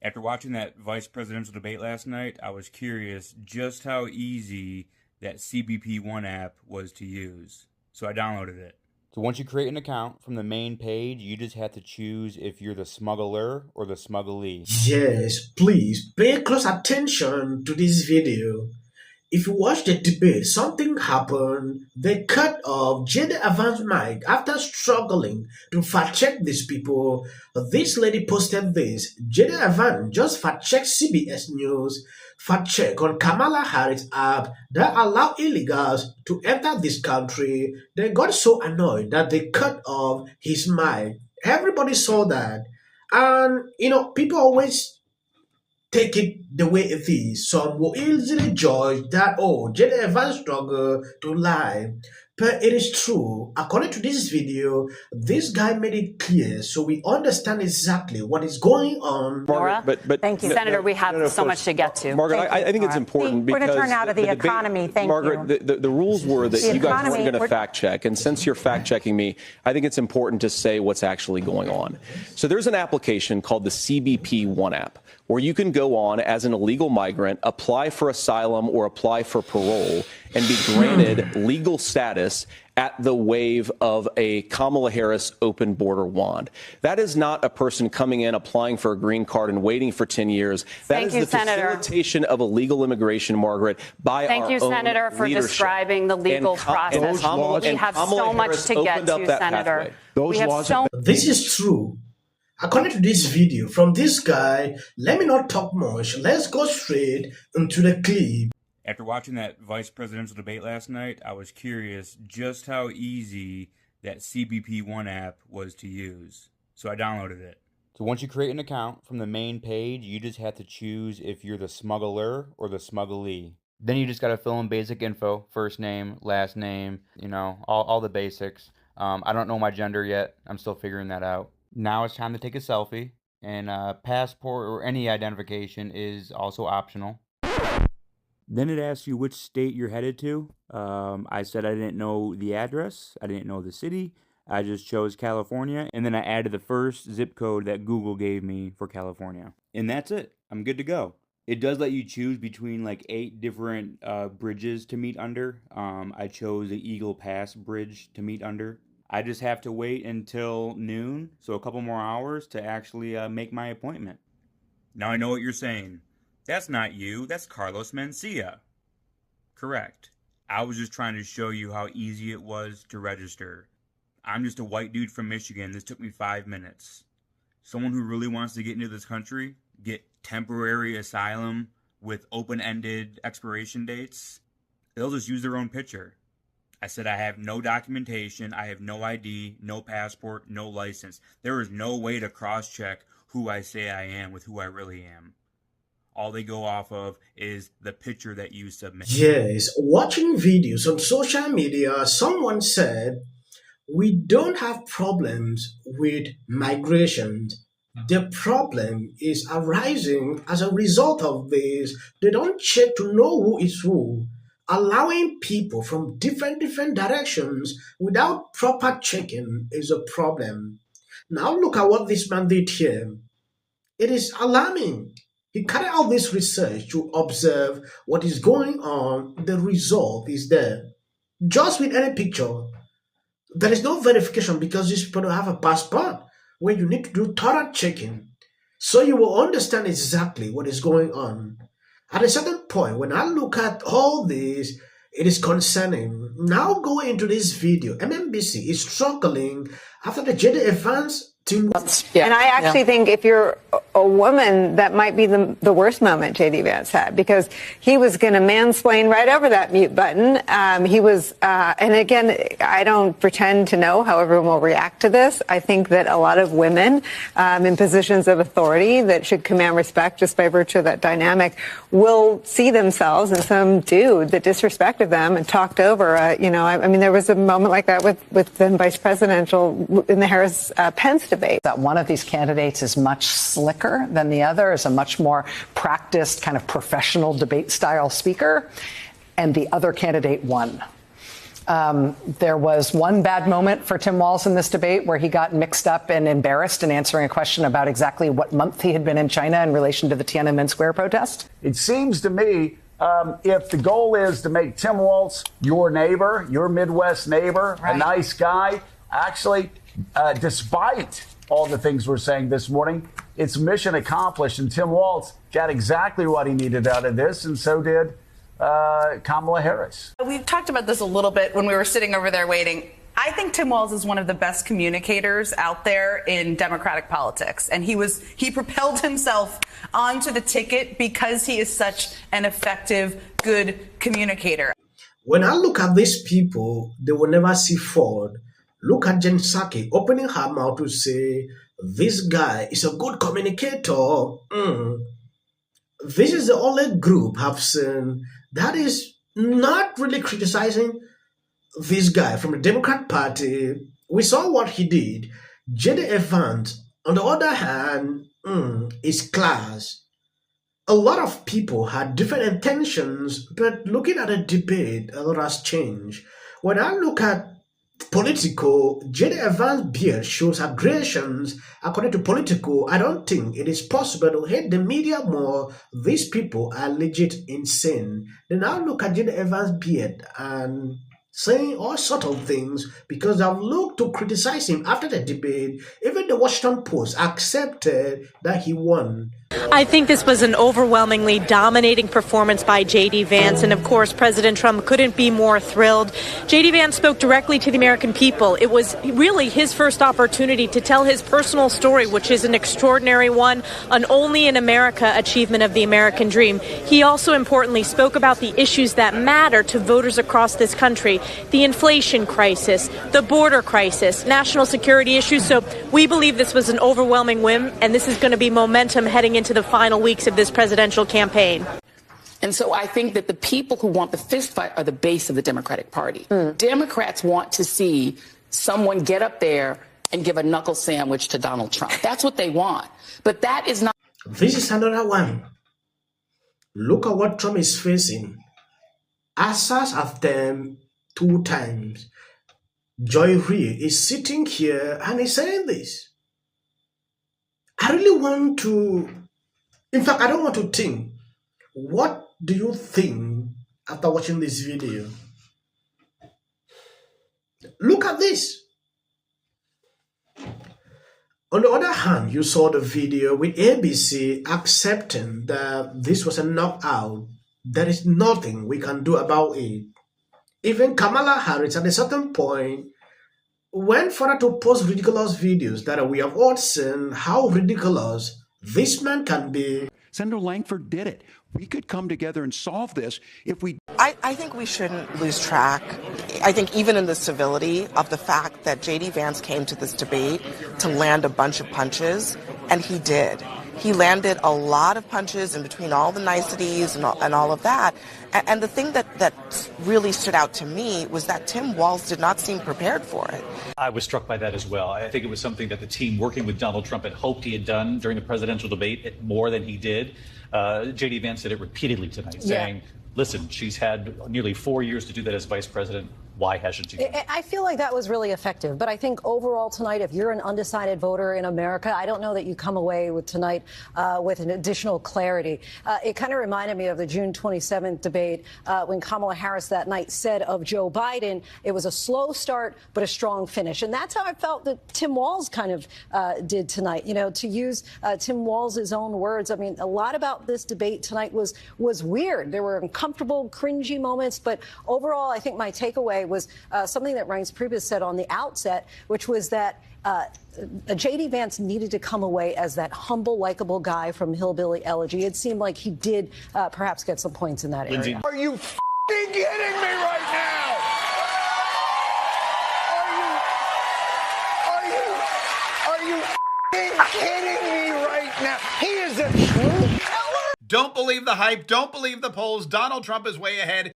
After watching that vice presidential debate last night, I was curious just how easy that CBP1 app was to use. So I downloaded it. So once you create an account from the main page, you just have to choose if you're the smuggler or the smugglee. Yes, please pay close attention to this video. If you watch the debate, something happened. They cut off JD Vance's mic after struggling to fact-check these people. This lady posted this. JD Vance just fact-checked CBS News fact-check on Kamala Harris app that allow illegals to enter this country. They got so annoyed that they cut off his mic. Everybody saw that. And, people always take it the way it is. Some will easily judge that, JD Vance struggled to lie. But it is true. According to this video, this guy made it clear so we understand exactly what is going on. Margaret, but thank you. Senator, we have so much to get to. Margaret, I think it's important because... We're going to turn now to the economy. Thank Margaret, you. The rules were that you guys weren't going to fact check. And since you're fact checking me, I think it's important to say what's actually going on. So there's an application called the CBP1 app, where you can go on as an illegal migrant, apply for asylum or apply for parole, and be granted legal status at the wave of a Kamala Harris open border wand. That is not a person coming in, applying for a green card and waiting for 10 years. That is the facilitation of illegal immigration, Margaret, by our own leadership. Thank you, Senator, for describing the legal process. We have so much to get to, Senator. This is true. According to this video from this guy, let me not talk much. Let's go straight into the clip. After watching that vice presidential debate last night, I was curious just how easy that CBP1 app was to use. So I downloaded it. So once you create an account from the main page, you just have to choose if you're the smuggler or the smugglee. Then you just got to fill in basic info, first name, last name, all the basics. I don't know my gender yet. I'm still figuring that out. Now it's time to take a selfie, and passport or any identification is also optional. Then it asks you which state you're headed to. I said I didn't know the address. I didn't know the city. I just chose California, and then I added the first zip code that Google gave me for California. And that's it. I'm good to go. It does let you choose between like 8 different bridges to meet under. I chose the Eagle Pass Bridge to meet under. I just have to wait until noon, so a couple more hours, to actually make my appointment. Now I know what you're saying. That's not you, that's Carlos Mencia. Correct. I was just trying to show you how easy it was to register. I'm just a white dude from Michigan. This took me 5 minutes. Someone who really wants to get into this country, get temporary asylum with open-ended expiration dates, they'll just use their own picture. I said I have no documentation, I have no ID, no passport, no license. There is no way to cross-check who I say I am with who I really am. All they go off of is the picture that you submit. Yes, watching videos on social media, someone said, we don't have problems with migration. The problem is arising as a result of this. They don't check to know who is who. Allowing people from different directions without proper checking is a problem. Now look at what this man did here. It is alarming. He carried out this research to observe what is going on. The result is there. Just with any picture. There is no verification because these people don't have a passport where you need to do thorough checking. So you will understand exactly what is going on. At a certain point, when I look at all this, it is concerning. Now go into this video. MSNBC is struggling after the JD Vance Tim Walz. Yeah. And I actually think if you're a woman, that might be the worst moment JD Vance had, because he was going to mansplain right over that mute button. He was, and again, I don't pretend to know how everyone will react to this. I think that a lot of women in positions of authority that should command respect just by virtue of that dynamic will see themselves in some dude that disrespected them and talked over. I mean, there was a moment like that with then vice presidential in the Harris-Pence debate. That one of these candidates is much slicker than the other, is a much more practiced kind of professional debate style speaker, and the other candidate won. There was one bad moment for Tim Walz in this debate where he got mixed up and embarrassed in answering a question about exactly what month he had been in China in relation to the Tiananmen Square protest. It seems to me if the goal is to make Tim Walz your neighbor, your Midwest neighbor, right, a nice guy, actually, despite all the things we're saying this morning, it's mission accomplished. And Tim Walz got exactly what he needed out of this, and so did Kamala Harris. We've talked about this a little bit when we were sitting over there waiting. I think Tim Walz is one of the best communicators out there in Democratic politics. And he propelled himself onto the ticket because he is such an effective, good communicator. When I look at these people, they will never see forward. Look at Psaki opening her mouth to say, this guy is a good communicator. This is the only group I've seen that is not really criticizing this guy from the Democrat Party. We saw what he did. JD Vance, on the other hand, is class. A lot of people had different intentions, but looking at the debate, a lot has changed. When I look at Politico, JD Vance's beard shows aggressions. According to Politico, I don't think it is possible to hate the media more. These people are legit insane. Then I look at JD Vance's beard and saying all sorts of things because I've looked to criticize him after the debate. Even the Washington Post accepted that he won. I think this was an overwhelmingly dominating performance by JD Vance, and of course President Trump couldn't be more thrilled. JD Vance spoke directly to the American people. It was really his first opportunity to tell his personal story, which is an extraordinary one, an only in America achievement of the American dream. He also importantly spoke about the issues that matter to voters across this country, the inflation crisis, the border crisis, national security issues. So we believe this was an overwhelming win, and this is going to be momentum heading into the final weeks of this presidential campaign. And so I think that the people who want the fist fight are the base of the Democratic Party. Democrats want to see someone get up there and give a knuckle sandwich to Donald Trump. That's what they want. But that is not. This is another one. Look at what Trump is facing. Assas of them 2 times. Joy Rhee is sitting here and he's saying this. I really want to, in fact, I don't want to think. What do you think after watching this video? Look at this. On the other hand, you saw the video with ABC accepting that this was a knockout. There is nothing we can do about it. Even Kamala Harris at a certain point went further to post ridiculous videos that we have all seen how ridiculous this man can be. Senator Langford did it. We could come together and solve this if we... I think we shouldn't lose track, I think even in the civility of the fact that JD Vance came to this debate to land a bunch of punches, and he did. He landed a lot of punches in between all the niceties and all of that. And the thing that really stood out to me was that Tim Walz did not seem prepared for it. I was struck by that as well. I think it was something that the team working with Donald Trump had hoped he had done during the presidential debate more than he did. JD Vance said it repeatedly tonight, saying, listen, she's had nearly 4 years to do that as vice president. Why hasn't she? I feel like that was really effective. But I think overall tonight, if you're an undecided voter in America, I don't know that you come away with tonight with an additional clarity. It kind of reminded me of the June 27th debate when Kamala Harris that night said of Joe Biden, it was a slow start, but a strong finish. And that's how I felt that Tim Walz kind of did tonight. You know, to use Tim Walz's own words, I mean, a lot about this debate tonight was weird. There were uncomfortable, cringy moments. But overall, I think my takeaway was something that Reince Priebus said on the outset, which was that JD Vance needed to come away as that humble, likable guy from Hillbilly Elegy. It seemed like he did perhaps get some points in that area. Are you f***ing kidding me right now? Are you f***ing kidding me right now? He is a truth teller. Don't believe the hype. Don't believe the polls. Donald Trump is way ahead.